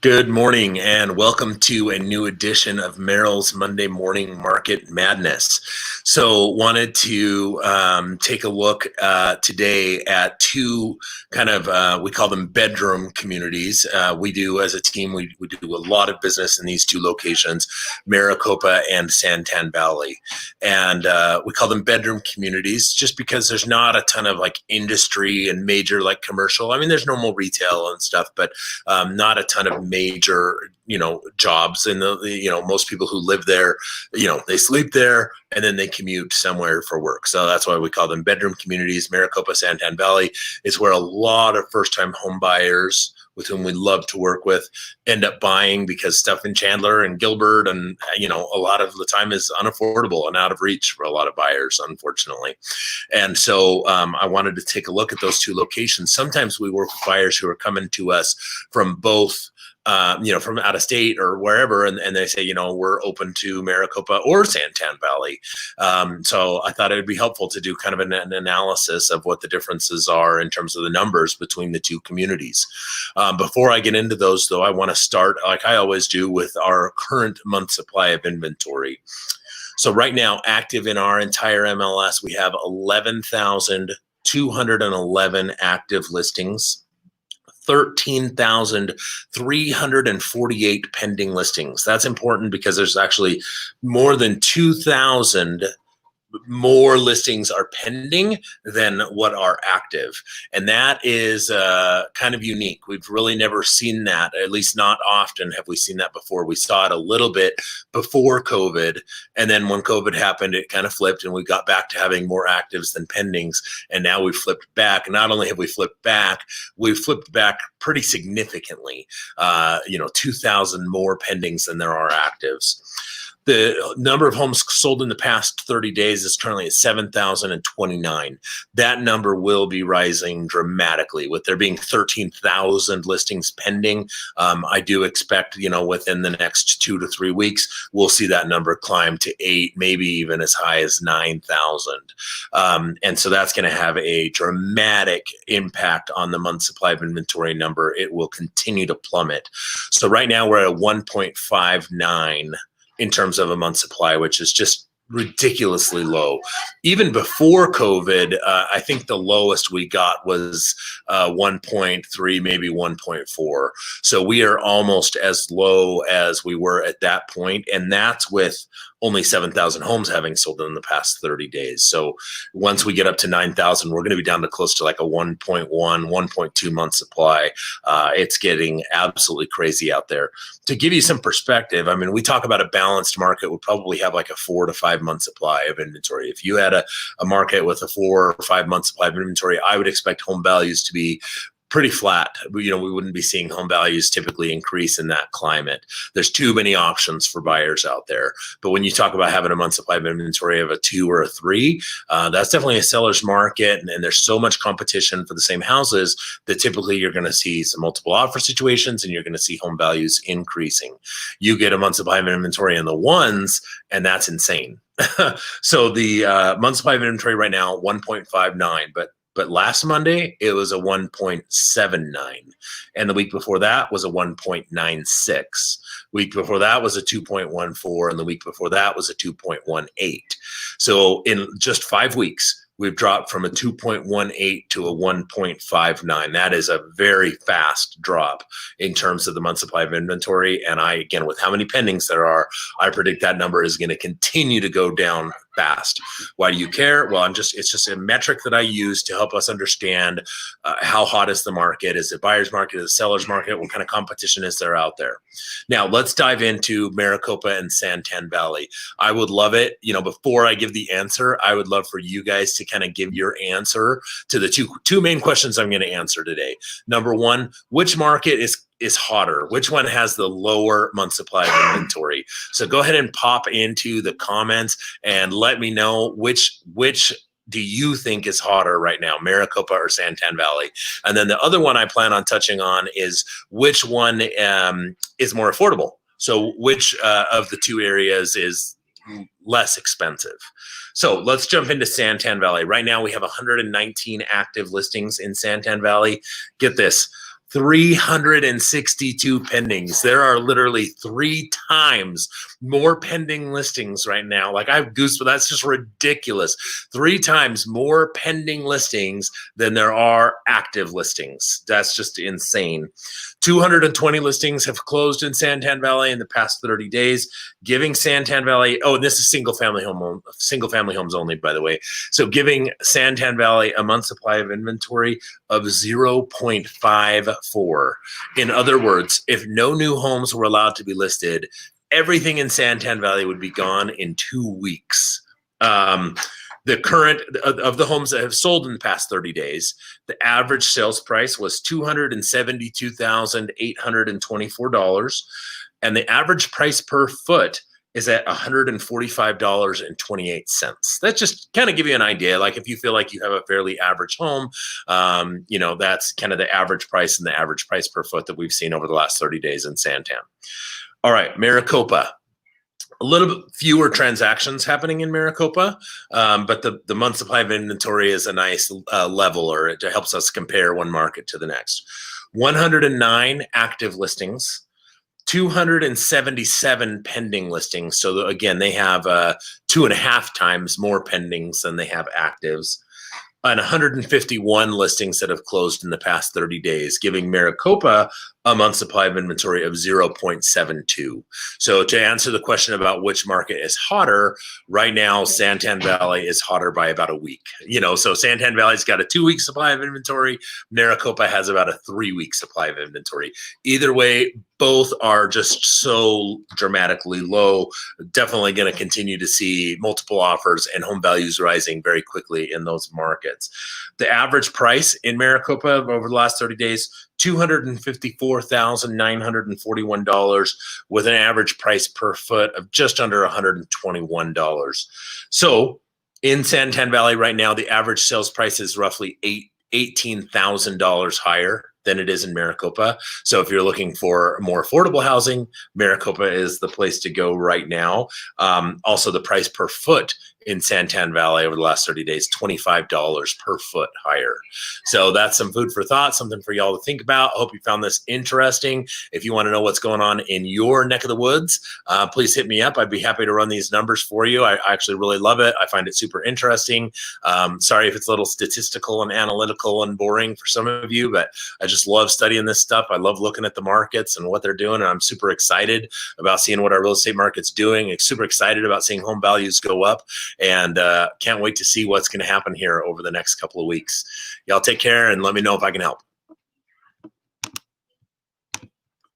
Good morning and welcome to a new edition of Merrill's Monday Morning Market Madness. So wanted to take a look today at two kind of, we call them bedroom communities. We do as a team, we do a lot of business in these two locations, Maricopa and Santan Valley. And we call them bedroom communities just because there's not a ton of like industry and major like commercial. I mean, there's normal retail and stuff, but not a ton of major, jobs. And most people who live there, they sleep there and then they commute somewhere for work. So that's why we call them bedroom communities. Maricopa, Santan Valley is where a lot of first-time home buyers with whom we love to work with end up buying because stuff in Chandler and Gilbert and, a lot of the time is unaffordable and out of reach for a lot of buyers, unfortunately. And so I wanted to take a look at those two locations. Sometimes we work with buyers who are coming to us from both from out of state or wherever, and they say, we're open to Maricopa or Santan Valley. So I thought it would be helpful to do kind of an analysis of what the differences are in terms of the numbers between the two communities. Before I get into those, though, I want to start, like I always do, with our current month supply of inventory. So right now, active in our entire MLS, we have 11,211 active listings. 13,348 pending listings. That's important because there's actually more than 2,000 more listings are pending than what are active. And that is kind of unique. We've really never seen that, at least not often have we seen that before. We saw it a little bit before COVID. And then when COVID happened, it kind of flipped and we got back to having more actives than pendings. And now we've flipped back. And not only have we flipped back, we've flipped back pretty significantly, 2,000 more pendings than there are actives. The number of homes sold in the past 30 days is currently at 7,029. That number will be rising dramatically with there being 13,000 listings pending. I do expect, within the next 2 to 3 weeks, we'll see that number climb to 8, maybe even as high as 9,000. And so that's going to have a dramatic impact on the month supply of inventory number. It will continue to plummet. So right now we're at 1.59 in terms of a month supply, which is just ridiculously low. Even before COVID, I think the lowest we got was 1.3, maybe 1.4. So we are almost as low as we were at that point. And that's with only 7,000 homes having sold in the past 30 days. So once we get up to 9,000, we're going to be down to close to like a 1.1, 1.2 month supply. It's getting absolutely crazy out there. To give you some perspective, I mean, we talk about a balanced market would probably have like a 4 to 5 month supply of inventory. If you had a market with a 4 or 5 month supply of inventory, I would expect home values to be pretty flat. We wouldn't be seeing home values typically increase in that climate. There's too many options for buyers out there. But when you talk about having a month supply of inventory of a 2 or a 3, that's definitely a seller's market. And there's so much competition for the same houses that typically you're going to see some multiple offer situations and you're going to see home values increasing. You get a month supply of inventory in the 1s, and that's insane. So the month supply of inventory right now, 1.59, but last Monday, it was a 1.79. And the week before that was a 1.96. Week before that was a 2.14. And the week before that was a 2.18. So in just 5 weeks, we've dropped from a 2.18 to a 1.59. That is a very fast drop in terms of the month supply of inventory. And again, with how many pendings there are, I predict that number is going to continue to go down fast. Why do you care? Well, it's just a metric that I use to help us understand how hot is the market. Is it buyer's market? Is it seller's market? What kind of competition is there out there? Now let's dive into Maricopa and Santan Valley. I would love it. Before I give the answer, I would love for you guys to kind of give your answer to the two main questions I'm going to answer today. Number one, which market is hotter? Which one has the lower month supply of inventory? So go ahead and pop into the comments and let me know which do you think is hotter right now, Maricopa or Santan Valley? And then the other one I plan on touching on is which one is more affordable. So which of the two areas is less expensive? So let's jump into Santan Valley. Right now we have 119 active listings in Santan Valley. Get this. 362 pendings. There are literally 3 times more pending listings right now. Like, I have goosebumps. That's just ridiculous. 3 times more pending listings than there are active listings. That's just insane. 220 listings have closed in Santan Valley in the past 30 days, giving Santan Valley, oh, and this is single family homes only, by the way. So giving Santan Valley a month supply of inventory of 0.54. In other words, if no new homes were allowed to be listed, everything in Santan Valley would be gone in 2 weeks. The current of the homes that have sold in the past 30 days, the average sales price was $272,824, and the average price per foot is at $145.28. That just kind of give you an idea. Like, if you feel like you have a fairly average home, you know, that's kind of the average price and the average price per foot that we've seen over the last 30 days in Santan. All right, Maricopa. A little bit fewer transactions happening in Maricopa, but the month supply of inventory is a nice level, or it helps us compare one market to the next. 109 active listings, 277 pending listings. So again, they have 2.5 times more pendings than they have actives. And 151 listings that have closed in the past 30 days, giving Maricopa a month supply of inventory of 0.72. So to answer the question about which market is hotter, right now, Santan Valley is hotter by about a week. You know, so Santan Valley's got a 2-week supply of inventory. Maricopa has about a 3-week supply of inventory. Either way, both are just so dramatically low. Definitely going to continue to see multiple offers and home values rising very quickly in those markets. The average price in Maricopa over the last 30 days, $254,941, with an average price per foot of just under $121. So in Santan Valley right now, the average sales price is roughly $18,000 higher than it is in Maricopa. So if you're looking for more affordable housing, Maricopa is the place to go right now. Also, the price per foot in Santan Valley over the last 30 days, $25 per foot higher. So that's some food for thought, something for y'all to think about. I hope you found this interesting. If you want to know what's going on in your neck of the woods, please hit me up. I'd be happy to run these numbers for you. I actually really love it. I find it super interesting. Sorry if it's a little statistical and analytical and boring for some of you, but I just love studying this stuff. I love looking at the markets and what they're doing. And I'm super excited about seeing what our real estate market's doing. I'm super excited about seeing home values go up, and can't wait to see what's going to happen here over the next couple of weeks. Y'all take care and let me know if I can help.